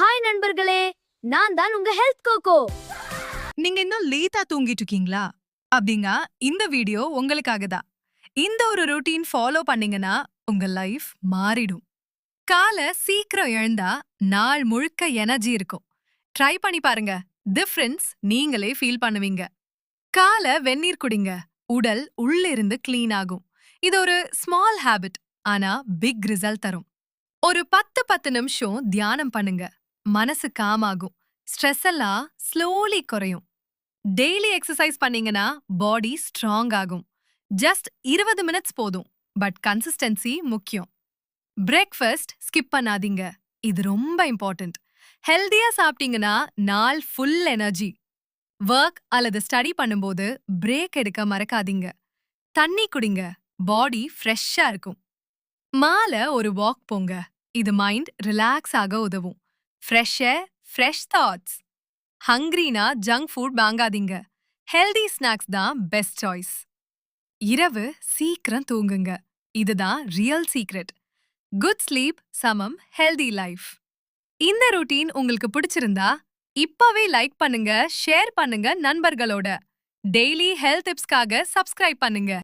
Hi நண்பர்களே, நான் தான் உங்க ஹெல்த் கோகோ. நீங்க இன்னும் லேட்டா தூங்கிட்டு இருக்கீங்களா? அப்படிங்க இந்த வீடியோ உங்களுக்காக தான். இந்த ஒரு ரொட்டீன் ஃபாலோ பண்ணீங்கன்னா உங்க லைஃப் மாறிடும். கால சீக்கிரம் எழுந்தா நாள் முழுக்க எனர்ஜி இருக்கும். ட்ரை பண்ணி பாருங்க. டிஃபரன்ஸ் நீங்களே ஃபீல் பண்ணுவீங்க. கால வெந்நீர் குடிங்க. உடல் உள்ளிருந்து க்ளீன் ஆகும். இது ஒரு ஸ்மால் ஹாபிட், ஆனா பிக் ரிசல்ட் தரும். ஒரு 10 நிமிஷம் தியானம் பண்ணுங்க. மனசு காம் ஆகும். ஸ்ட்ரெஸ் எல்லாம் ஸ்லோலி குறையும். டெய்லி எக்ஸசைஸ் பண்ணீங்கன்னா பாடி ஸ்ட்ராங் ஆகும். ஜஸ்ட் 20 மினிட்ஸ் போதும். பட் கன்சிஸ்டன்சி முக்கியம். பிரேக்ஃபாஸ்ட் ஸ்கிப் பண்ணாதீங்க. இது ரொம்ப இம்பார்ட்டன்ட். ஹெல்தியா சாப்பிட்டீங்கன்னா நாள் ஃபுல் எனர்ஜி. ஒர்க் அல்லது ஸ்டடி பண்ணும்போது பிரேக் எடுக்க மறக்காதீங்க. தண்ணி குடிங்க. பாடி ஃப்ரெஷ்ஷா இருக்கும். மாலை ஒரு வாக் போங்க. இது மைண்ட் ரிலாக்ஸ் ஆக உதவும். Fresh air, fresh thoughts. ஹங்க்ரினா ஜங்க் ஃபுட் வாங்காதீங்க. ஹெல்தி ஸ்நாக்ஸ் தான் பெஸ்ட் சாய்ஸ். இரவு சீக்கிரம் தூங்குங்க. இதுதான் ரியல் சீக்ரெட். குட் ஸ்லீப் சமம் ஹெல்தி லைஃப். இந்த ரொட்டீன் உங்களுக்கு பிடிச்சிருந்தா இப்பவே லைக் பண்ணுங்க, ஷேர் பண்ணுங்க நண்பர்களோட. டெய்லி ஹெல்த் டிப்ஸ்க்காக சப்ஸ்கிரைப் பண்ணுங்க.